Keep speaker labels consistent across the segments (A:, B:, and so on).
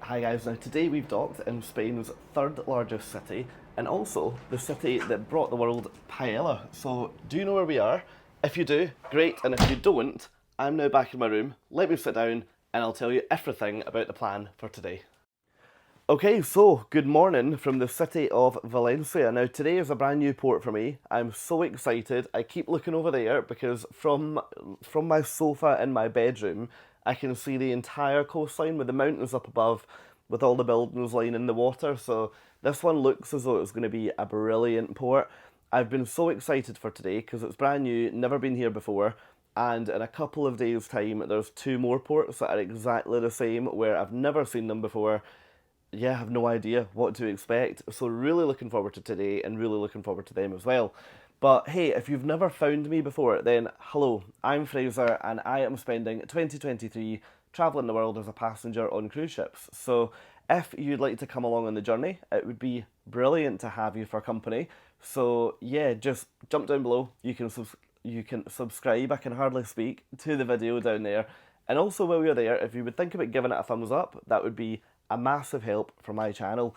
A: Hi guys, now today we've docked in Spain's third largest city and also the city that brought the world paella. So do you know where we are? If you do, great, and if you don't, I'm now back in my room. Let me sit down and I'll tell you everything about the plan for today. Okay, so good morning from the city of Valencia. Now today is a brand new port for me. I'm so excited. I keep looking over there because from my sofa in my bedroom, I can see the entire coastline with the mountains up above, with all the buildings lining the water. So this one looks as though it's going to be a brilliant port. I've been so excited for today because it's brand new, never been here before. And in a couple of days' time, there's two more ports that are exactly the same where I've never seen them before. Yeah, I have no idea what to expect. So really looking forward to today and really looking forward to them as well. But hey, if you've never found me before, then hello, I'm Fraser and I am spending 2023 travelling the world as a passenger on cruise ships. So if you'd like to come along on the journey, it would be brilliant to have you for company. So yeah, just jump down below. You can subscribe, I can hardly speak, to the video down there. And also while you're there, if you would think about giving it a thumbs up, that would be a massive help for my channel.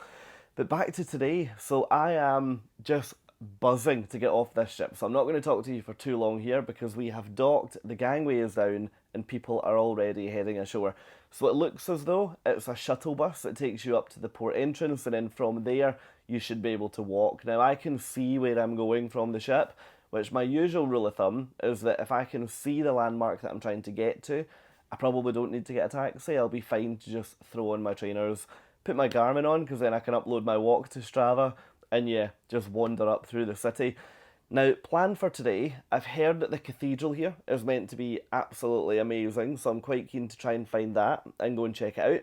A: But back to today, so I am just buzzing to get off this ship. So I'm not going to talk to you for too long here because we have docked, the gangway is down, and people are already heading ashore. So it looks as though it's a shuttle bus that takes you up to the port entrance, and then from there you should be able to walk. Now I can see where I'm going from the ship, which my usual rule of thumb is that if I can see the landmark that I'm trying to get to, I probably don't need to get a taxi. I'll be fine to just throw on my trainers, put my Garmin on, because then I can upload my walk to Strava, and yeah, just wander up through the city. Now, plan for today, I've heard that the cathedral here is meant to be absolutely amazing, so I'm quite keen to try and find that and go and check it out.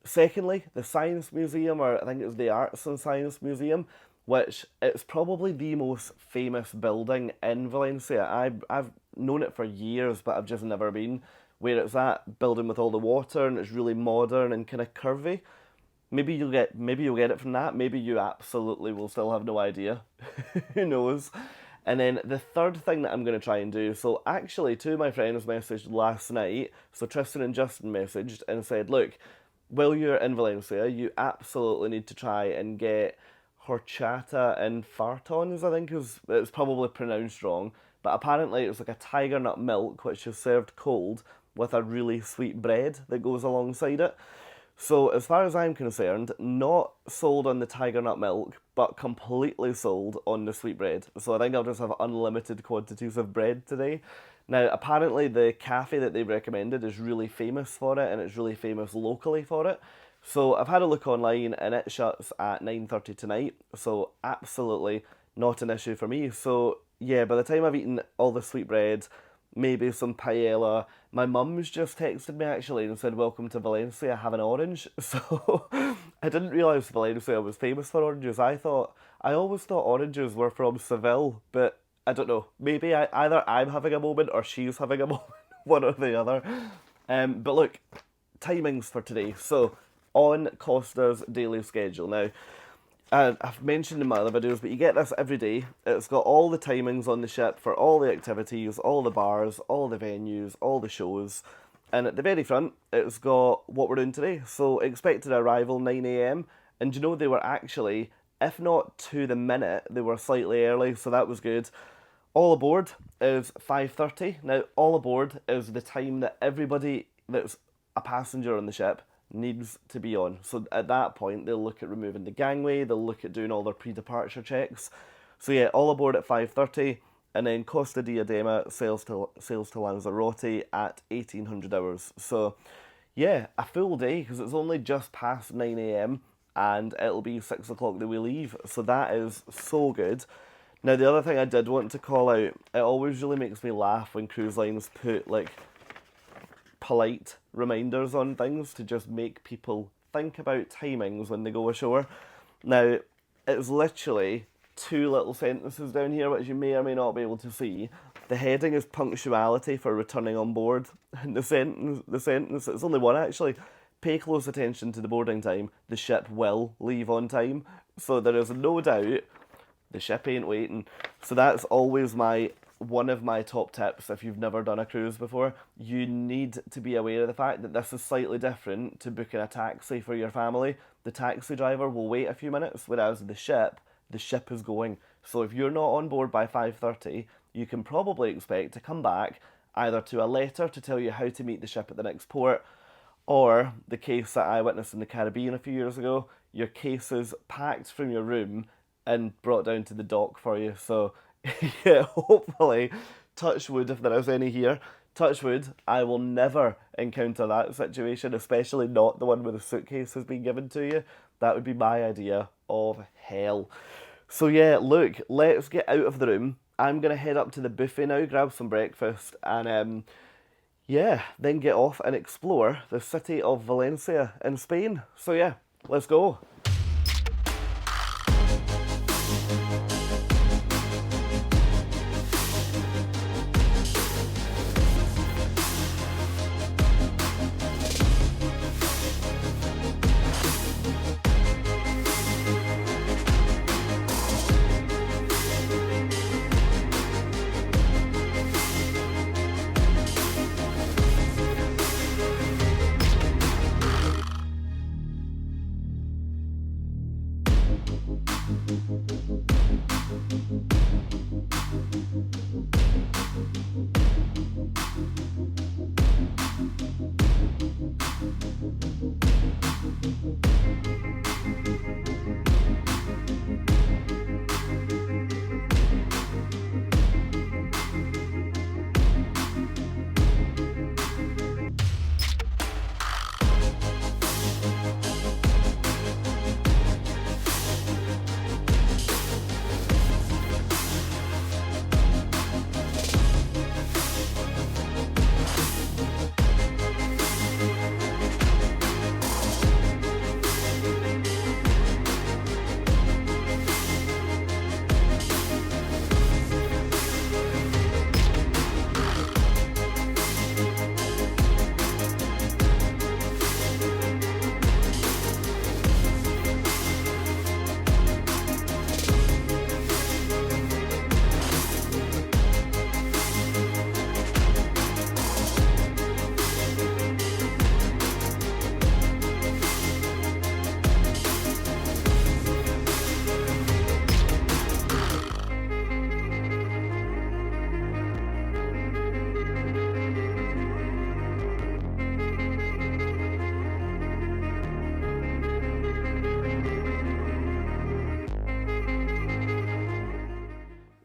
A: Secondly, the Science Museum, or I think it's the Arts and Science Museum, which it's probably the most famous building in Valencia. I've known it for years, but I've just never been. Where it's that building with all the water and it's really modern and kind of curvy. Maybe you'll get it from that. Maybe you absolutely will still have no idea. Who knows? And then the third thing that I'm going to try and do, so actually two of my friends messaged last night, so Tristan and Justin messaged and said, look, while you're in Valencia, you absolutely need to try and get Horchata and Fartons, I think it's probably pronounced wrong, but apparently it's like a tiger nut milk which is served cold with a really sweet bread that goes alongside it. So as far as I'm concerned, not sold on the tiger nut milk, but completely sold on the sweet bread. So I think I'll just have unlimited quantities of bread today. Now, apparently the cafe that they recommended is really famous for it, and it's really famous locally for it. So I've had a look online, and it shuts at 9:30 tonight, so absolutely not an issue for me. So yeah, by the time I've eaten all the sweet bread, maybe some paella. My mum's just texted me actually and said, welcome to Valencia, have an orange. So I didn't realise Valencia was famous for oranges. I always thought oranges were from Seville, but I don't know. Maybe either I'm having a moment or she's having a moment, one or the other. But look, timings for today. So on Costa's daily schedule. Now, I've mentioned in my other videos, but you get this every day. It's got all the timings on the ship for all the activities, all the bars, all the venues, all the shows. And at the very front, it's got what we're doing today. So expected arrival 9 a.m. And you know, they were actually, if not to the minute, they were slightly early, so that was good. All aboard is 5:30. Now, all aboard is the time that everybody that's a passenger on the ship needs to be on. So at that point, they'll look at removing the gangway, they'll look at doing all their pre-departure checks. So yeah, all aboard at 5:30, and then Costa Diadema sails to Lanzarote at 1800 hours. So yeah, a full day, because it's only just past 9 a.m, and it'll be 6 o'clock that we leave. So that is so good. Now, the other thing I did want to call out, it always really makes me laugh when cruise lines put like polite reminders on things to just make people think about timings when they go ashore. Now, it's literally two little sentences down here which you may or may not be able to see. The heading is punctuality for returning on board, and the sentence, it's only one actually. Pay close attention to the boarding time. The ship will leave on time. So there is no doubt the ship ain't waiting. So that's always my one of my top tips if you've never done a cruise before. You need to be aware of the fact that this is slightly different to booking a taxi for your family. The taxi driver will wait a few minutes, whereas the ship is going. So if you're not on board by 5:30, you can probably expect to come back either to a letter to tell you how to meet the ship at the next port, or the case that I witnessed in the Caribbean a few years ago, your cases packed from your room and brought down to the dock for you. So yeah, hopefully, touch wood if there is any here, touch wood, I will never encounter that situation, especially not the one where the suitcase has been given to you. That would be my idea of hell. So yeah, look, let's get out of the room. I'm going to head up to the buffet now, grab some breakfast, and yeah, then get off and explore the city of Valencia in Spain. So yeah, let's go.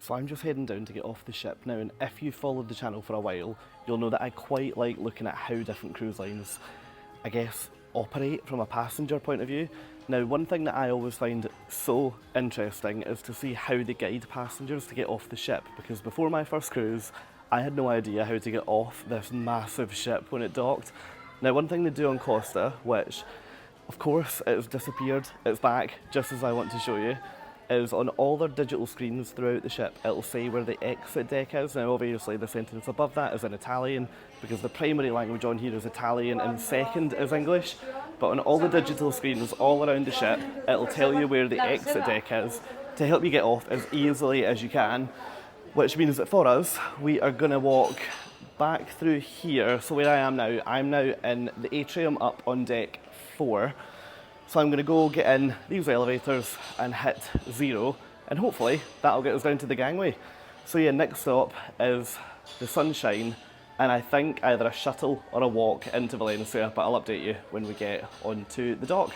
A: So I'm just heading down to get off the ship now, and if you've followed the channel for a while, you'll know that I quite like looking at how different cruise lines, I guess, operate from a passenger point of view. Now, one thing that I always find so interesting is to see how they guide passengers to get off the ship, because before my first cruise, I had no idea how to get off this massive ship when it docked. Now, one thing they do on Costa, which of course it's disappeared, it's back just as I want to show you, is on all their digital screens throughout the ship, it'll say where the exit deck is. Now obviously the sentence above that is in Italian, because the primary language on here is Italian and second is English, but on all the digital screens all around the ship, it'll tell you where the exit deck is to help you get off as easily as you can, which means that for us, we are going to walk back through here. So where I am now, I'm now in the atrium up on deck 4. So I'm going to go get in these elevators and hit 0, and hopefully that'll get us down to the gangway. So yeah, next stop is the Sunshine, and I think either a shuttle or a walk into Valencia, but I'll update you when we get onto the dock.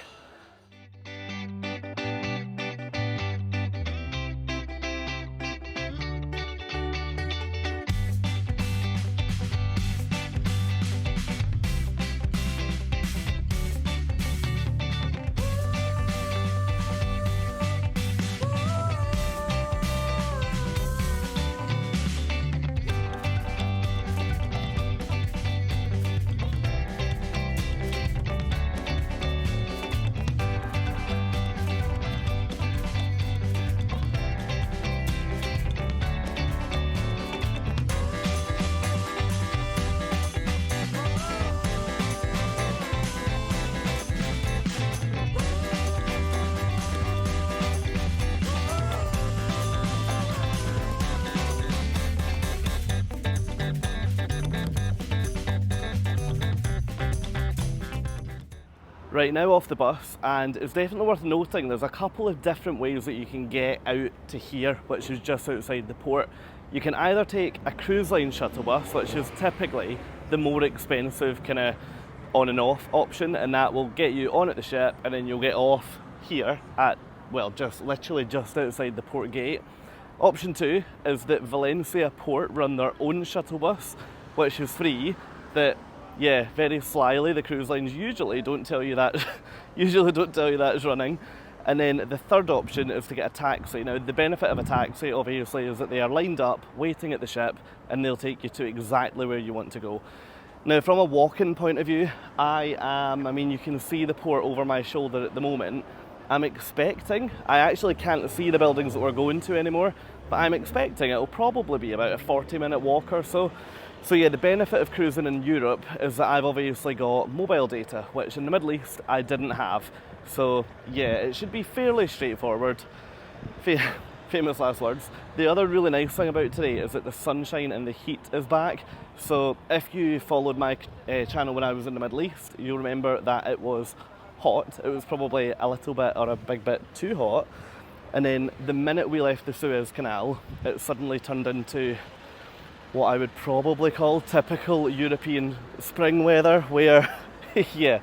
A: right now off the bus, and it's definitely worth noting there's a couple of different ways that you can get out to here, which is just outside the port. You can either take a cruise line shuttle bus, which is typically the more expensive kind of on and off option, and that will get you on at the ship and then you'll get off here at, well, just literally just outside the port gate. Option 2 is that Valencia Port run their own shuttle bus, which is free, that, yeah, very slyly the cruise lines usually don't tell you that it's running. And then the third option is to get a taxi. Now, the benefit of a taxi obviously is that they are lined up waiting at the ship and they'll take you to exactly where you want to go. Now, from a walk-in point of view, I mean, you can see the port over my shoulder at the moment. I'm expecting, I actually can't see the buildings that we're going to anymore, but I'm expecting it'll probably be about a 40-minute walk or so. So yeah, the benefit of cruising in Europe is that I've obviously got mobile data, which in the Middle East I didn't have. So yeah, it should be fairly straightforward. Famous last words. The other really nice thing about today is that the sunshine and the heat is back. So if you followed my channel when I was in the Middle East, you'll remember that it was hot. It was probably a little bit or a big bit too hot. And then the minute we left the Suez Canal, it suddenly turned into what I would probably call typical European spring weather, where, yeah,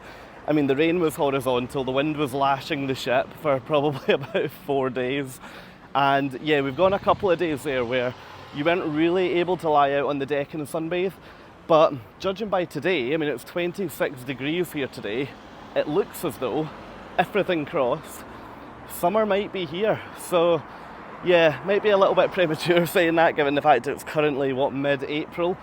A: I mean, the rain was horizontal, the wind was lashing the ship for probably about 4 days. And yeah, we've gone a couple of days there where you weren't really able to lie out on the deck and sunbathe. But judging by today, I mean, it's 26 degrees here today. It looks as though, everything crossed, summer might be here. So yeah, might be a little bit premature saying that given the fact it's currently, what, mid-April.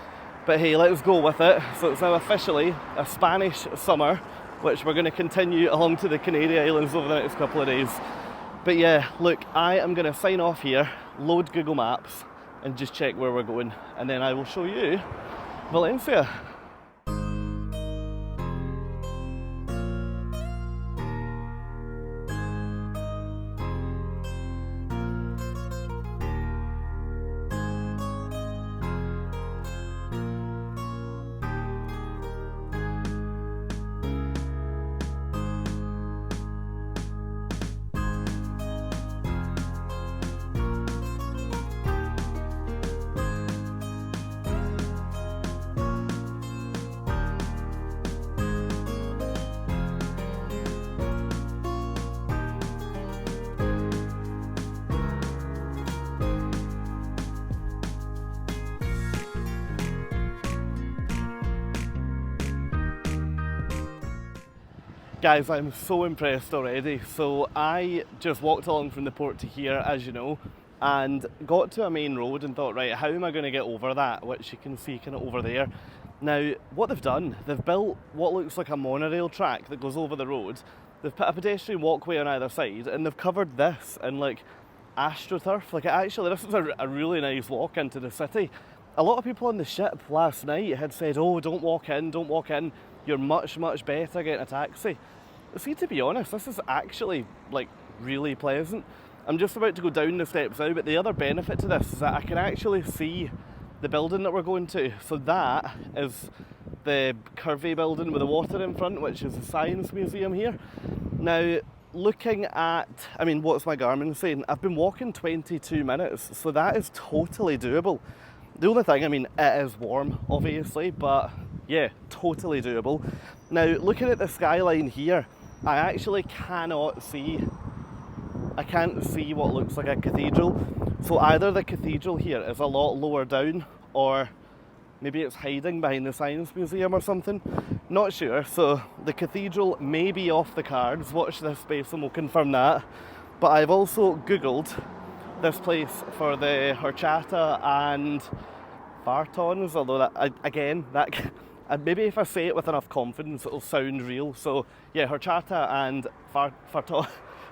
A: But hey, let's go with it. So it's now officially a Spanish summer, which we're going to continue along to the Canary Islands over the next couple of days. But yeah, look, I am going to sign off here, load Google Maps, and just check where we're going. And then I will show you Valencia. Guys, I'm so impressed already. So I just walked along from the port to here, as you know, and got to a main road and thought, right, how am I going to get over that, which you can see kind of over there. Now, what they've done, they've built what looks like a monorail track that goes over the road. They've put a pedestrian walkway on either side, and they've covered this in like astroturf. Like, actually, this is a really nice walk into the city. A lot of people on the ship last night had said, oh, don't walk in, you're much, much better getting a taxi. See, to be honest, this is actually, like, really pleasant. I'm just about to go down the steps now, but the other benefit to this is that I can actually see the building that we're going to. So that is the curvy building with the water in front, which is the Science Museum here. Now, looking at, I mean, what's my Garmin saying? I've been walking 22 minutes, so that is totally doable. The only thing, I mean, it is warm, obviously, but yeah, totally doable. Now, looking at the skyline here, I actually cannot see, I can't see what looks like a cathedral. So either the cathedral here is a lot lower down, or maybe it's hiding behind the Science Museum or something. Not sure. So the cathedral may be off the cards. Watch this space and we'll confirm that. But I've also Googled this place for the Horchata and Fartons, although that, again, that maybe if I say it with enough confidence, it'll sound real. So yeah, Horchata and Fartons.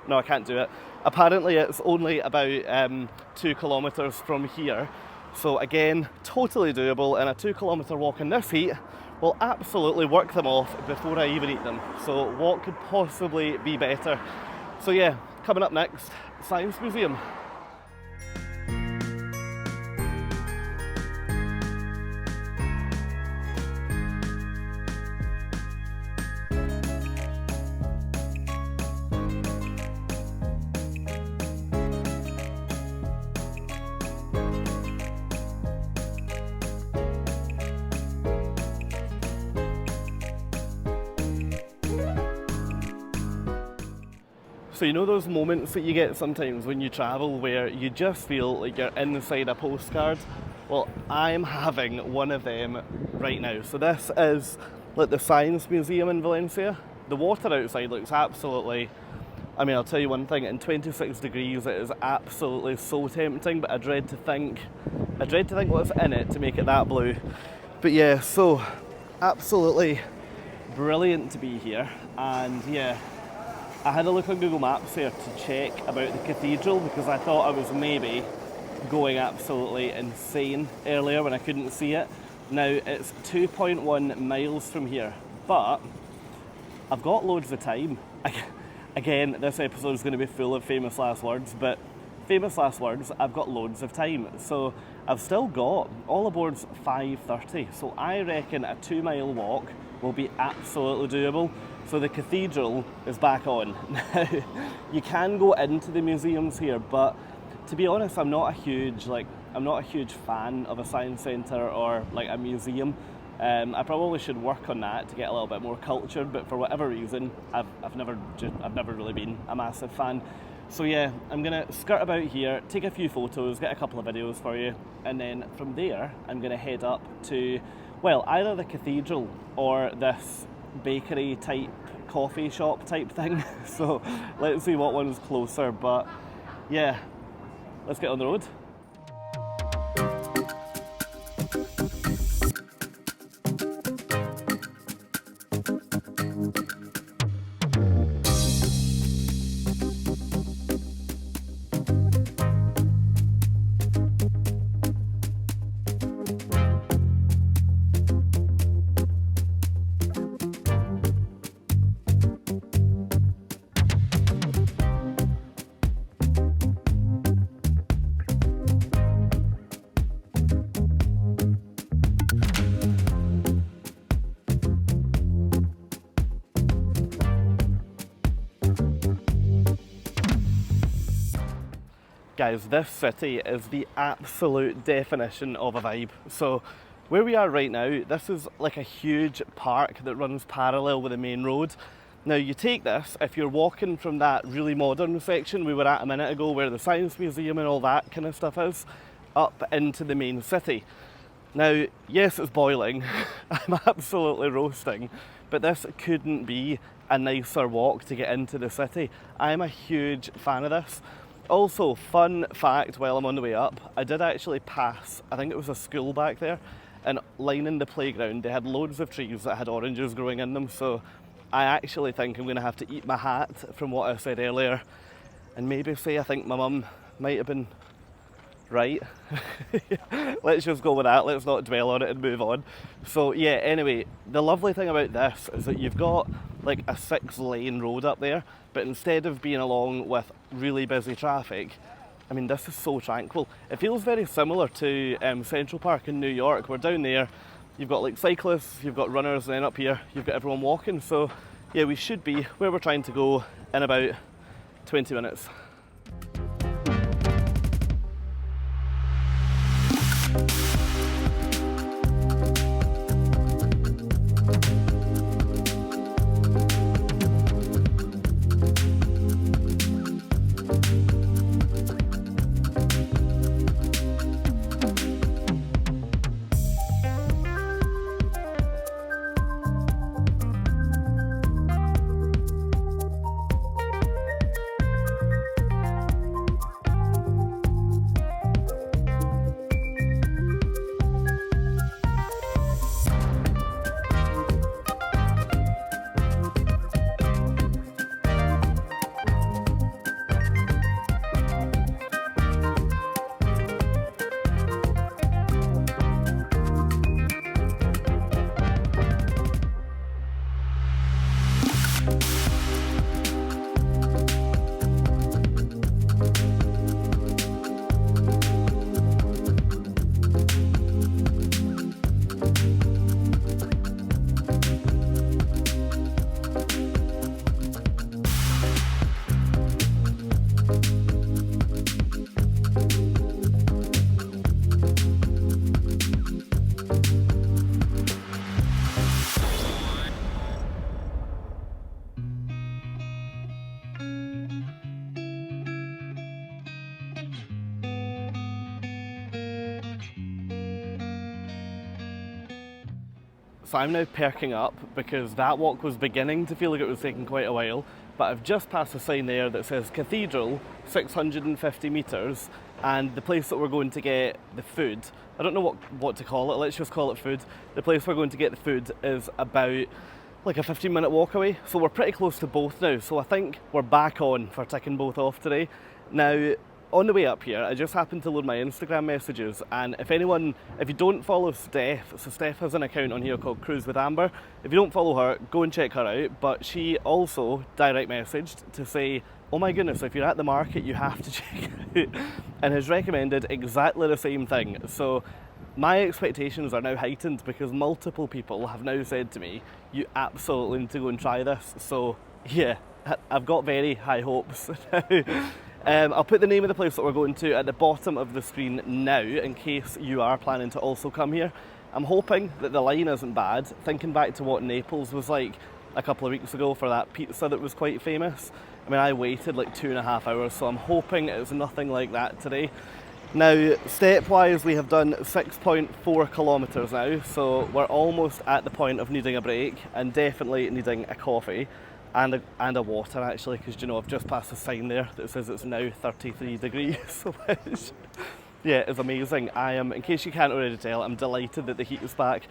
A: No, I can't do it. Apparently it's only about 2 kilometres from here. So again, totally doable, and a 2 kilometre walk in this heat will absolutely work them off before I even eat them. So what could possibly be better? So yeah, coming up next, Science Museum. So you know those moments that you get sometimes when you travel where you just feel like you're inside a postcard? Well, I'm having one of them right now. So this is like the Science Museum in Valencia. The water outside looks absolutely, I mean, I'll tell you one thing, in 26 degrees it is absolutely so tempting, but I dread to think what's in it to make it that blue. But yeah, so absolutely brilliant to be here. And yeah, I had a look on Google Maps here to check about the cathedral because I thought I was maybe going absolutely insane earlier when I couldn't see it. Now it's 2.1 miles from here, but I've got loads of time. Again, this episode is going to be full of famous last words, but famous last words, I've got loads of time. So I've still got, all aboard's 5:30, so I reckon a 2-mile walk will be absolutely doable. So the cathedral is back on. Now, you can go into the museums here, but to be honest, I'm not a huge fan of a science centre or like a museum. I probably should work on that to get a little bit more cultured, but for whatever reason, I've never really been a massive fan. So yeah, I'm gonna skirt about here, take a few photos, get a couple of videos for you, and then from there, I'm gonna head up to, well, either the cathedral or this bakery type coffee shop type thing. So let's see what one's closer, but yeah, let's get on the road. Guys, this city is the absolute definition of a vibe. So where we are right now, this is like a huge park that runs parallel with the main road. Now you take this, if you're walking from that really modern section we were at a minute ago where the Science Museum and all that kind of stuff is, up into the main city. Now, yes, it's boiling, I'm absolutely roasting, but this couldn't be a nicer walk to get into the city. I'm a huge fan of this. Also, fun fact while I'm on the way up, I did actually pass, I think it was a school back there, and lining the playground they had loads of trees that had oranges growing in them, so I actually think I'm going to have to eat my hat from what I said earlier and maybe say I think my mum might have been right. Let's just go with that, let's not dwell on it and move on. So yeah, anyway, the lovely thing about this is that you've got like a 6-lane road up there, but instead of being along with really busy traffic, I mean, this is so tranquil. It feels very similar to Central Park in New York, where down there you've got like cyclists, you've got runners, and then up here you've got everyone walking. So yeah, we should be where we're trying to go in about 20 minutes. So I'm now perking up because that walk was beginning to feel like it was taking quite a while, but I've just passed a sign there that says Cathedral, 650 metres, and the place that we're going to get the food, I don't know what to call it, let's just call it food. The place we're going to get the food is about like a 15-minute walk away, so we're pretty close to both now, so I think we're back on for ticking both off today. Now, on the way up here, I just happened to load my Instagram messages, and if you don't follow Steph, so Steph has an account on here called Cruise with Amber. If you don't follow her, go and check her out, but she also direct messaged to say, oh my goodness, if you're at the market, you have to check it out, and has recommended exactly the same thing. So my expectations are now heightened because multiple people have now said to me, you absolutely need to go and try this. So yeah, I've got very high hopes now. I'll put the name of the place that we're going to at the bottom of the screen now in case you are planning to also come here. I'm hoping that the line isn't bad, thinking back to what Naples was like a couple of weeks ago for that pizza that was quite famous. I mean, I waited like 2.5 hours, so I'm hoping it's nothing like that today. Now, step-wise, we have done 6.4 kilometres now, so we're almost at the point of needing a break and definitely needing a coffee. And a water actually, because you know I've just passed a sign there that says it's now 33 degrees, which yeah is amazing. I am, in case you can't already tell, I'm delighted that the heat is back.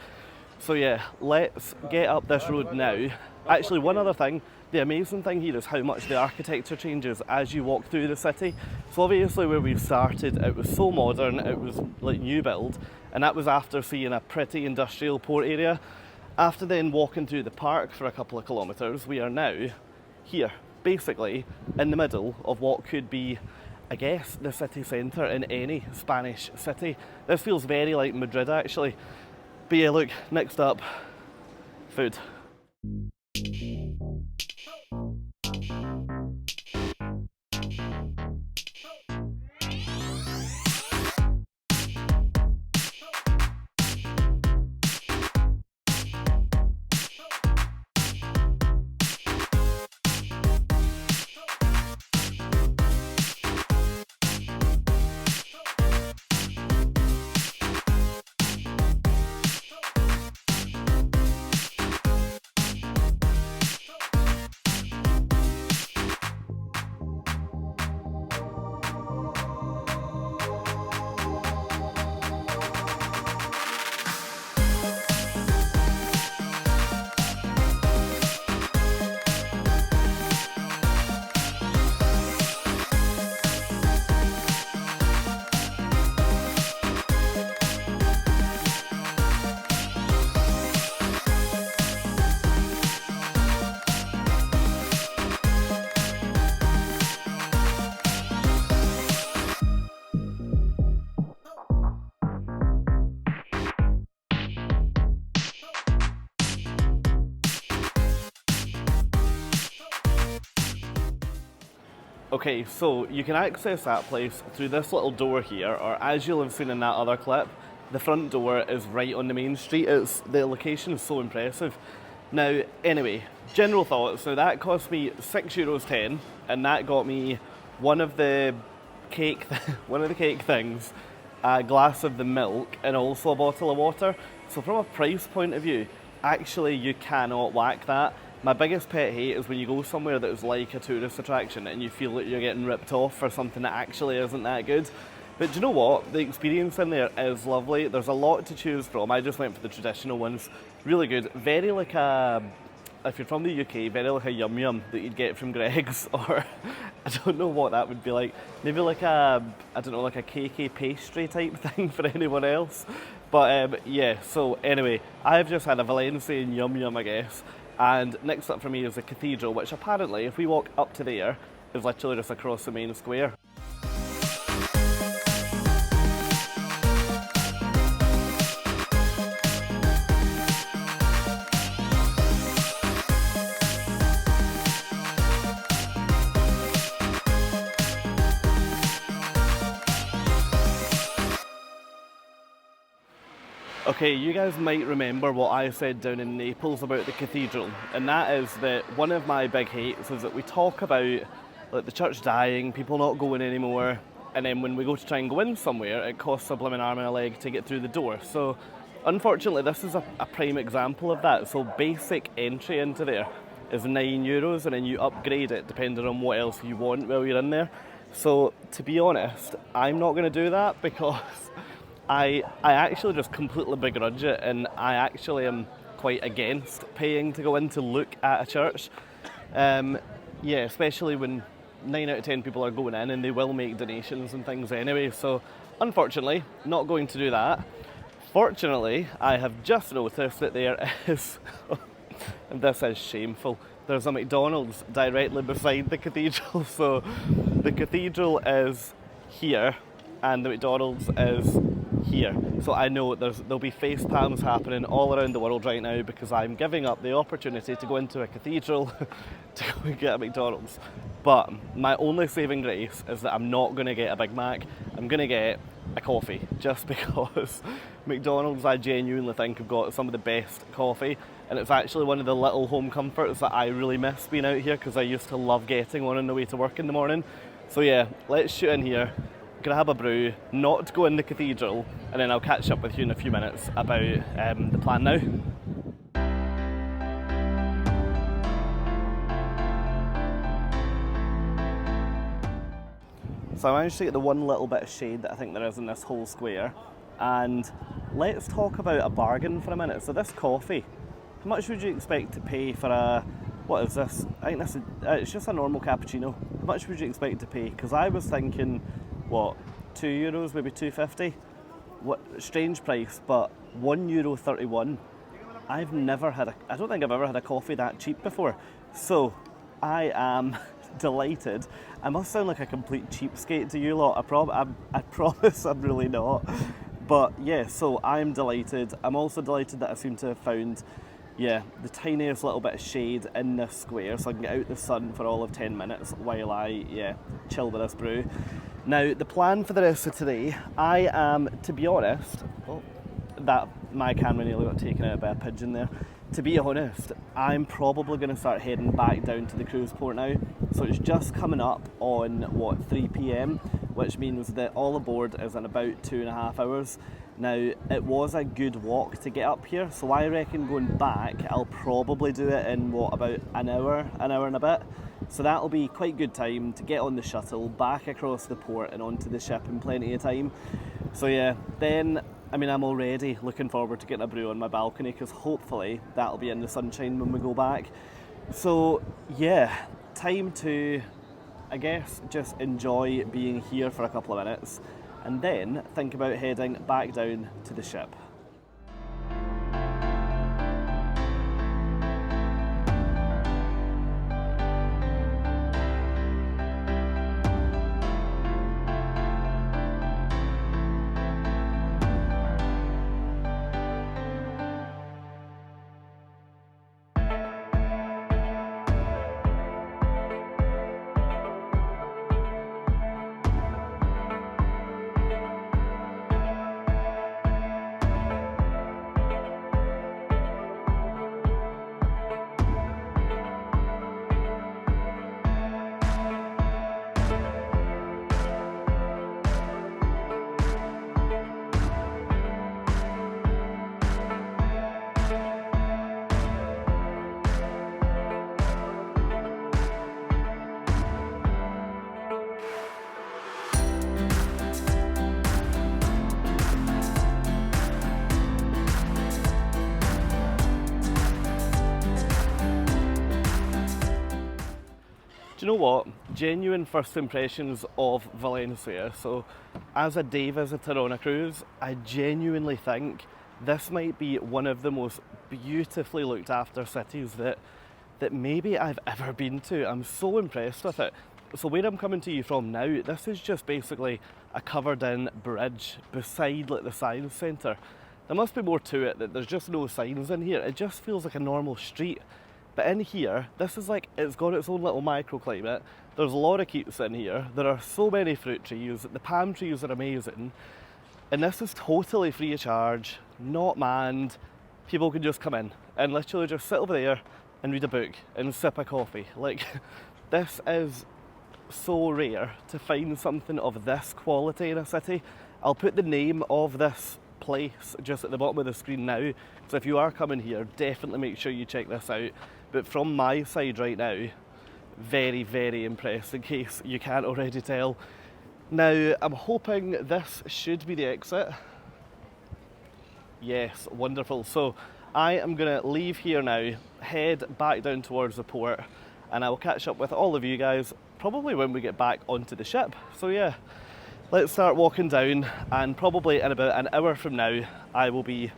A: So yeah, let's get up this road now. Actually, one other thing, the amazing thing here is how much the architecture changes as you walk through the city. So obviously where we started, it was so modern, it was like new build, and that was after seeing a pretty industrial port area. After then walking through the park for a couple of kilometres, we are now here, basically in the middle of what could be, I guess, the city centre in any Spanish city. This feels very like Madrid actually. But yeah, look, next up, food. Okay, so you can access that place through this little door here, or as you'll have seen in that other clip, the front door is right on the main street. The location is so impressive. Now, anyway, general thoughts. So that cost me €6.10, and that got me one of the cake things, a glass of the milk, and also a bottle of water. So from a price point of view, actually you cannot whack that. My biggest pet hate is when you go somewhere that is like a tourist attraction and you feel like you're getting ripped off for something that actually isn't that good. But do you know what? The experience in there is lovely. There's a lot to choose from. I just went for the traditional ones. Really good. Very like a, if you're from the UK, very like a yum yum that you'd get from Greg's, or I don't know what that would be like. Maybe like a, I don't know, like a cakey pastry type thing for anyone else. But yeah, so anyway, I've just had a Valencian yum yum, I guess. And next up for me is the cathedral, which apparently, if we walk up to there, is literally just across the main square. Okay, you guys might remember what I said down in Naples about the cathedral, and that is that one of my big hates is that we talk about like the church dying, people not going anymore, and then when we go to try and go in somewhere, it costs a blooming arm and a leg to get through the door. So Unfortunately, this is a prime example of that. So basic entry into there is €9, and then you upgrade it depending on what else you want while you're in there. So to be honest, I'm not going to do that because I actually just completely begrudge it, and I actually am quite against paying to go in to look at a church. Yeah, especially when 9 out of 10 people are going in and they will make donations and things anyway. So unfortunately, not going to do that. Fortunately, I have just noticed that there is, and this is shameful, there's a McDonald's directly beside the cathedral. So the cathedral is here and the McDonald's is here. So I know there'll be face palms happening all around the world right now because I'm giving up the opportunity to go into a cathedral to go and get a McDonald's. But my only saving grace is that I'm not going to get a Big Mac. I'm going to get a coffee, just because McDonald's, I genuinely think, have got some of the best coffee, and it's actually one of the little home comforts that I really miss being out here, because I used to love getting one on the way to work in the morning. So yeah, let's shoot in here, grab a brew, not go in the cathedral, and then I'll catch up with you in a few minutes about the plan now. So I managed to get the one little bit of shade that I think there is in this whole square, and let's talk about a bargain for a minute. So this coffee, how much would you expect to pay for a, what is this? I think this is, it's just a normal cappuccino. How much would you expect to pay? Because I was thinking, what, €2, maybe €2.50? What, strange price, but €1.31. I've never had I don't think I've ever had a coffee that cheap before. So I am delighted. I must sound like a complete cheapskate to you lot. I promise I'm really not. But yeah, so I'm delighted. I'm also delighted that I seem to have found, yeah, the tiniest little bit of shade in this square, so I can get out the sun for all of 10 minutes while I, yeah, chill with this brew. Now, the plan for the rest of today, I am, to be honest, that my camera nearly got taken out by a pigeon there. To be honest, I'm probably going to start heading back down to the cruise port now. So it's just coming up on, what, 3 p.m, which means that all aboard is in about 2.5 hours. Now, it was a good walk to get up here, so I reckon going back, I'll probably do it in, what, about an hour and a bit. So that'll be quite good time to get on the shuttle, back across the port and onto the ship in plenty of time. So yeah, then, I mean, I'm already looking forward to getting a brew on my balcony, because hopefully that'll be in the sunshine when we go back. So yeah, time to, I guess, just enjoy being here for a couple of minutes and then think about heading back down to the ship. Do you know what? Genuine first impressions of Valencia. So, as a day visitor on a cruise, I genuinely think this might be one of the most beautifully looked after cities that maybe I've ever been to. I'm so impressed with it. So where I'm coming to you from now, this is just basically a covered in bridge beside like the science centre. There must be more to it, that there's just no signs in here. It just feels like a normal street. But in here, this is like, it's got its own little microclimate. There's lorikeets in here. There are so many fruit trees. The palm trees are amazing. And this is totally free of charge, not manned. People can just come in and literally just sit over there and read a book and sip a coffee. Like, this is so rare to find something of this quality in a city. I'll put the name of this place just at the bottom of the screen now. So if you are coming here, definitely make sure you check this out. But from my side right now, very, very impressed, in case you can't already tell. Now, I'm hoping this should be the exit. Yes, wonderful. So I am going to leave here now, head back down towards the port, and I will catch up with all of you guys probably when we get back onto the ship. So yeah, let's start walking down, and probably in about an hour from now I will be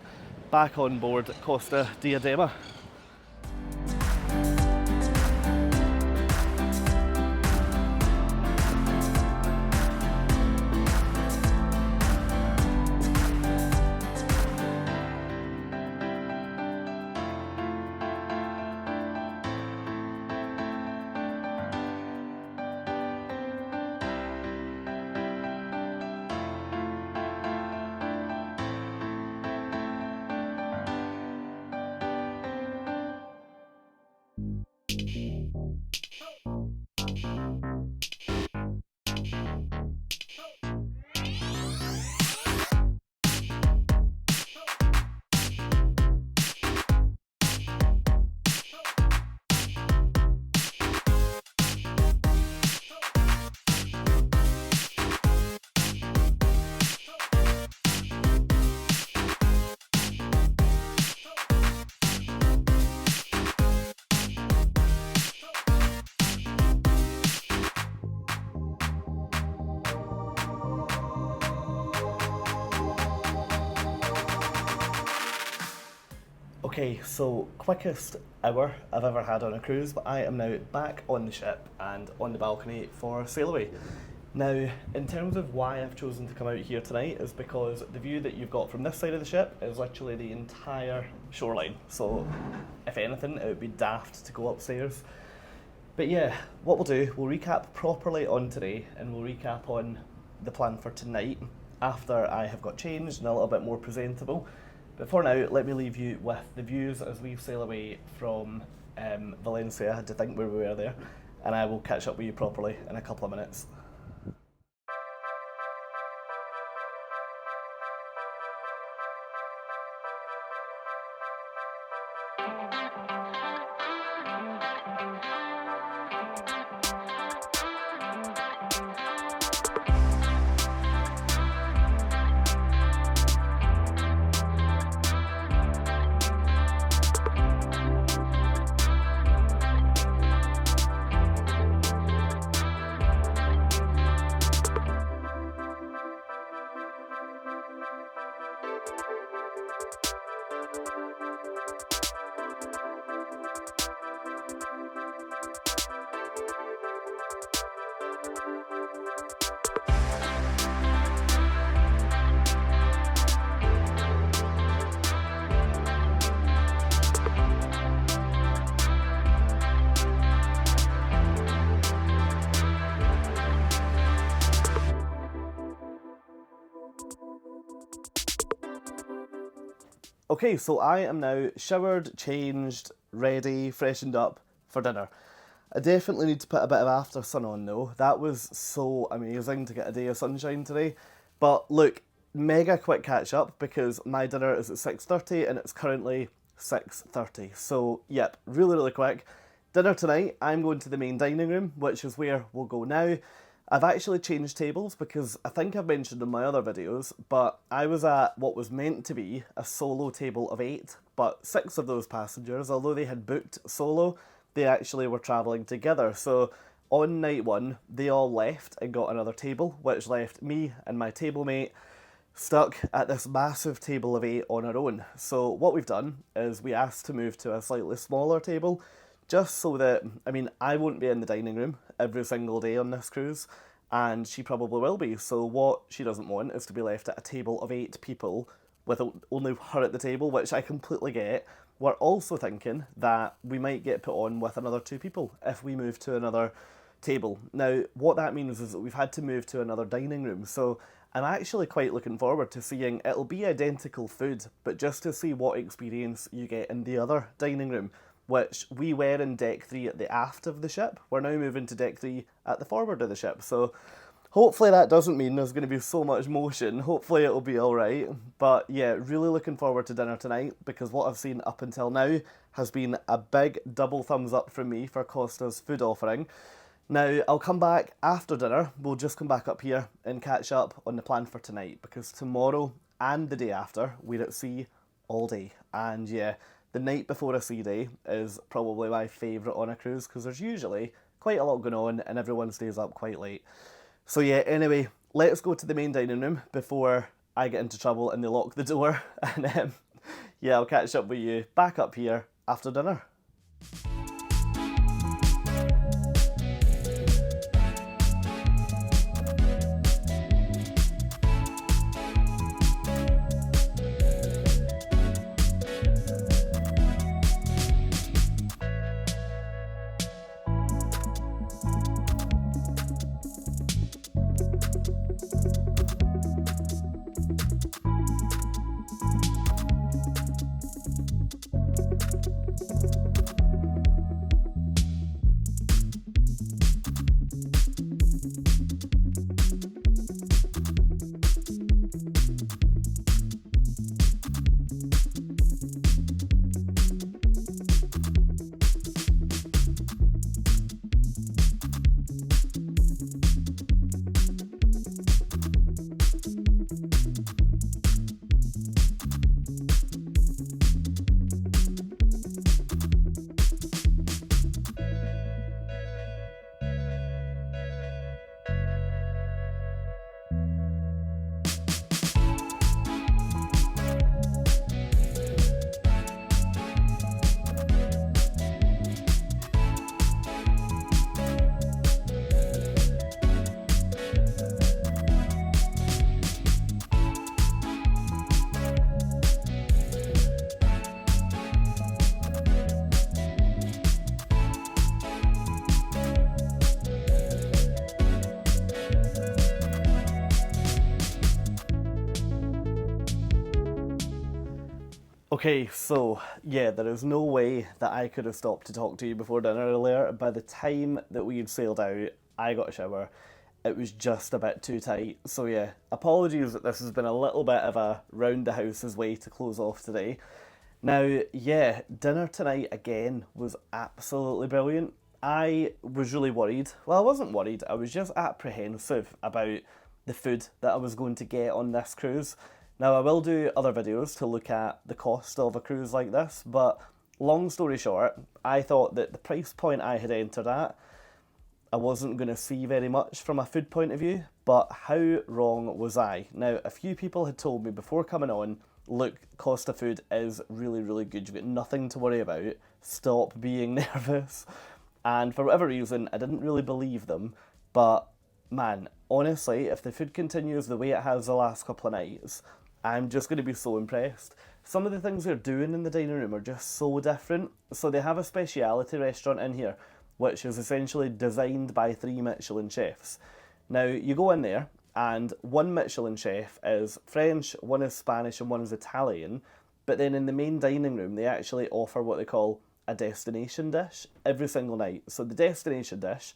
A: back on board Costa Diadema. Okay, so quickest hour I've ever had on a cruise, but I am now back on the ship and on the balcony for Sailaway. Now, in terms of why I've chosen to come out here tonight is because the view that you've got from this side of the ship is literally the entire shoreline. So, if anything, it would be daft to go upstairs. But yeah, what we'll do, we'll recap properly on today, and we'll recap on the plan for tonight after I have got changed and a little bit more presentable. But for now, let me leave you with the views as we sail away from Valencia. I had to think where we were there, and I will catch up with you properly in a couple of minutes. Okay, so I am now showered, changed, ready, freshened up for dinner. I definitely need to put a bit of after sun on though. That was so amazing to get a day of sunshine today. But look, mega quick catch up because my dinner is at 6:30 and it's currently 6:30. So yep, really, really quick. Dinner tonight, I'm going to the main dining room, which is where we'll go now. I've actually changed tables because I think I've mentioned in my other videos, but I was at what was meant to be a solo table of 8, but 6 of those passengers, although they had booked solo, they actually were travelling together. So on night 1, they all left and got another table, which left me and my table mate stuck at this massive table of 8 on our own. So what we've done is we asked to move to a slightly smaller table, just so that, I won't be in the dining room every single day on this cruise, and she probably will be. So what she doesn't want is to be left at a table of 8 people with only her at the table, which I completely get. We're also thinking that we might get put on with another 2 people if we move to another table. Now, what that means is that we've had to move to another dining room, so I'm actually quite looking forward to seeing, it'll be identical food, but just to see what experience you get in the other dining room, which we were in deck 3 at the aft of the ship. We're now moving to deck 3 at the forward of the ship. So Hopefully that doesn't mean there's going to be so much motion. Hopefully it'll be alright. But yeah, really looking forward to dinner tonight because what I've seen up until now has been a big double thumbs up from me for Costa's food offering. Now, I'll come back after dinner. We'll just come back up here and catch up on the plan for tonight because tomorrow and the day after, we're at sea all day. And yeah, the night before a sea day is probably my favourite on a cruise because there's usually quite a lot going on and everyone stays up quite late. So yeah, anyway, let's go to the main dining room before I get into trouble and they lock the door. And yeah, I'll catch up with you back up here after dinner. Okay, so yeah, there is no way that I could have stopped to talk to you before dinner earlier. By the time that we had sailed out, I got a shower. It was just a bit too tight. So yeah, apologies that this has been a little bit of a round the houses way to close off today. Now, yeah, dinner tonight again was absolutely brilliant. I was really worried. Well, I wasn't worried. I was just apprehensive about the food that I was going to get on this cruise. Now, I will do other videos to look at the cost of a cruise like this, but long story short, I thought that the price point I had entered at, I wasn't going to see very much from a food point of view, but how wrong was I? Now, a few people had told me before coming on, look, Costa food is really, really good. You've got nothing to worry about. Stop being nervous. And for whatever reason, I didn't really believe them, but man, honestly, if the food continues the way it has the last couple of nights, I'm just going to be so impressed. Some of the things they're doing in the dining room are just so different. So they have a speciality restaurant in here, which is essentially designed by 3 Michelin chefs. Now, you go in there, and one Michelin chef is French, one is Spanish, and one is Italian. But then in the main dining room, they actually offer what they call a destination dish every single night. So the destination dish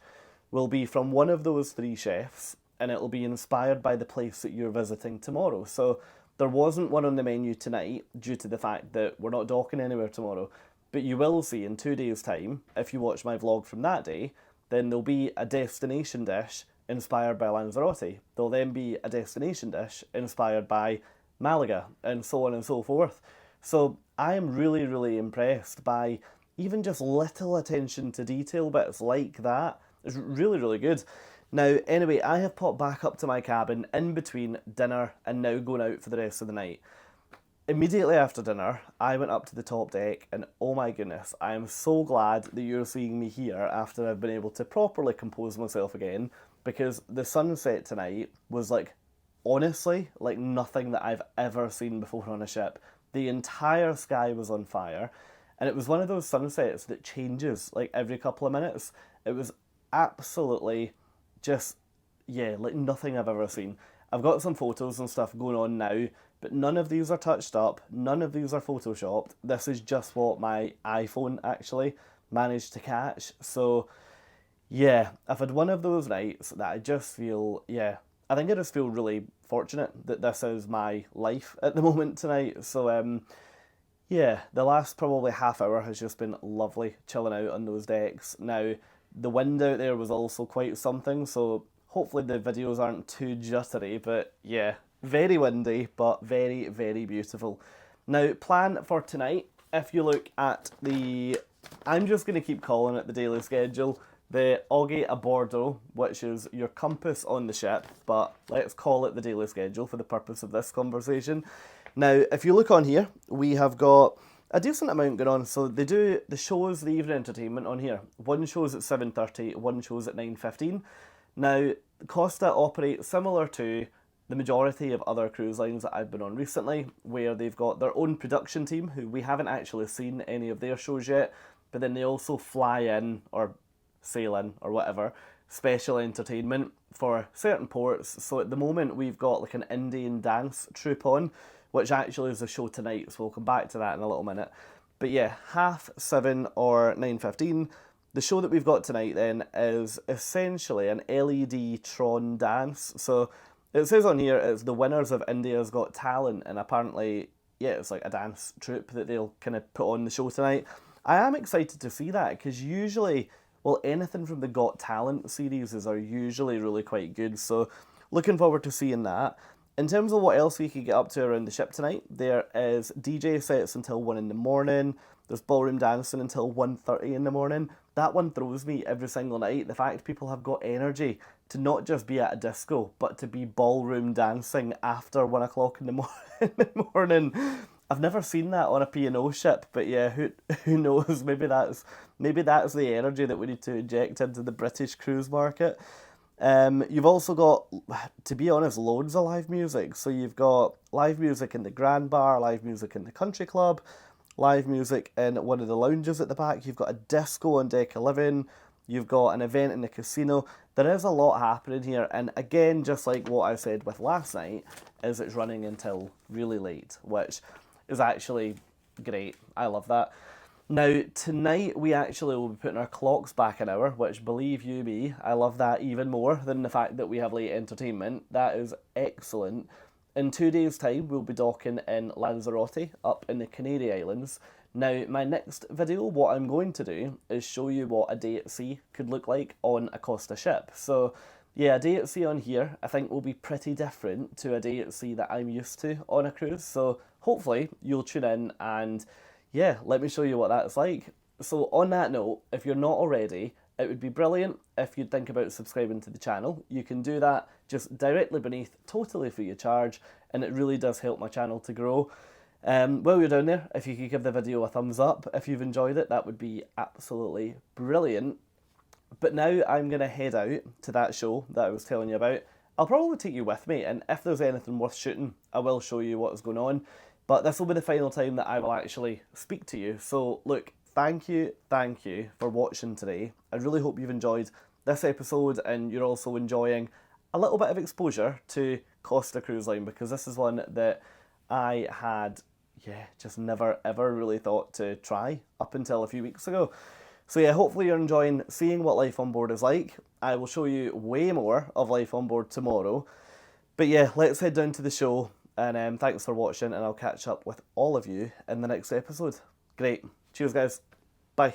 A: will be from one of those 3 chefs, and it'll be inspired by the place that you're visiting tomorrow. So there wasn't one on the menu tonight due to the fact that we're not docking anywhere tomorrow, but you will see in 2 days' time, if you watch my vlog from that day, then there'll be a destination dish inspired by Lanzarote. There'll then be a destination dish inspired by Malaga, and so on and so forth. So I am really, really impressed by even just little attention to detail bits like that. It's really, really good. Now, anyway, I have popped back up to my cabin in between dinner and now going out for the rest of the night. Immediately after dinner, I went up to the top deck and oh my goodness, I am so glad that you're seeing me here after I've been able to properly compose myself again, because the sunset tonight was like, honestly, like nothing that I've ever seen before on a ship. The entire sky was on fire, and it was one of those sunsets that changes like every couple of minutes. It was absolutely just, yeah, like nothing I've ever seen. I've got some photos and stuff going on now, but none of these are touched up, none of these are photoshopped. This is just what my iPhone actually managed to catch. So Yeah, I've had one of those nights that I just feel, yeah, I think I just feel really fortunate that this is my life at the moment tonight. So, yeah, the last probably half hour has just been lovely chilling out on those decks. Now, the wind out there was also quite something, so hopefully the videos aren't too jittery, but yeah, very windy, but very, very beautiful. Now, plan for tonight, if you look at the, I'm just going to keep calling it the daily schedule, the Augie a Bordeaux, which is your compass on the ship, but let's call it the daily schedule for the purpose of this conversation. Now, if you look on here, we have got a decent amount going on. So they do the shows, the evening entertainment on here. One show's at 7:30, one show's at 9:15. Now, Costa operates similar to the majority of other cruise lines that I've been on recently, where they've got their own production team, who we haven't actually seen any of their shows yet, but then they also fly in, or sail in, or whatever, special entertainment for certain ports. So at the moment, we've got like an Indian dance troupe on, which actually is a show tonight, so we'll come back to that in a little minute. But yeah, 7:30 or 9:15. The show that we've got tonight then is essentially an LED Tron dance. So it says on here it's the winners of India's Got Talent, and apparently, yeah, it's like a dance troupe that they'll kind of put on the show tonight. I am excited to see that, because usually, well, anything from the Got Talent series are usually really quite good, so looking forward to seeing that. In terms of what else we could get up to around the ship tonight, there is DJ sets until 1 in the morning, there's ballroom dancing until 1:30 in the morning. That one throws me every single night, the fact people have got energy to not just be at a disco, but to be ballroom dancing after 1 o'clock in the morning. I've never seen that on a P&O ship, but yeah, who knows, maybe that's the energy that we need to inject into the British cruise market. You've also got, to be honest, loads of live music. So you've got live music in the Grand Bar, live music in the Country Club, live music in one of the lounges at the back. You've got a disco on deck 11. You've got an event in the casino. There is a lot happening here. And again, just like what I said with last night, is it's running until really late, which is actually great. I love that. Now, tonight we actually will be putting our clocks back an hour, which, believe you me, I love that even more than the fact that we have late entertainment. That is excellent. In 2 days' time, we'll be docking in Lanzarote, up in the Canary Islands. Now, my next video, what I'm going to do is show you what a day at sea could look like on a Costa ship. So, yeah, a day at sea on here, I think, will be pretty different to a day at sea that I'm used to on a cruise. So, hopefully, you'll tune in and yeah, let me show you what that's like. So on that note, if you're not already, it would be brilliant if you'd think about subscribing to the channel. You can do that just directly beneath, totally free of charge, and it really does help my channel to grow. While you're down there, if you could give the video a thumbs up, if you've enjoyed it, that would be absolutely brilliant. But now I'm going to head out to that show that I was telling you about. I'll probably take you with me, and if there's anything worth shooting, I will show you what's going on. But this will be the final time that I will actually speak to you. So look, thank you for watching today. I really hope you've enjoyed this episode and you're also enjoying a little bit of exposure to Costa Cruise Line, because this is one that I had, yeah, just never ever really thought to try up until a few weeks ago. So yeah, hopefully you're enjoying seeing what life on board is like. I will show you way more of life on board tomorrow. But yeah, let's head down to the show. And thanks for watching, and I'll catch up with all of you in the next episode. Great. Cheers, guys. Bye.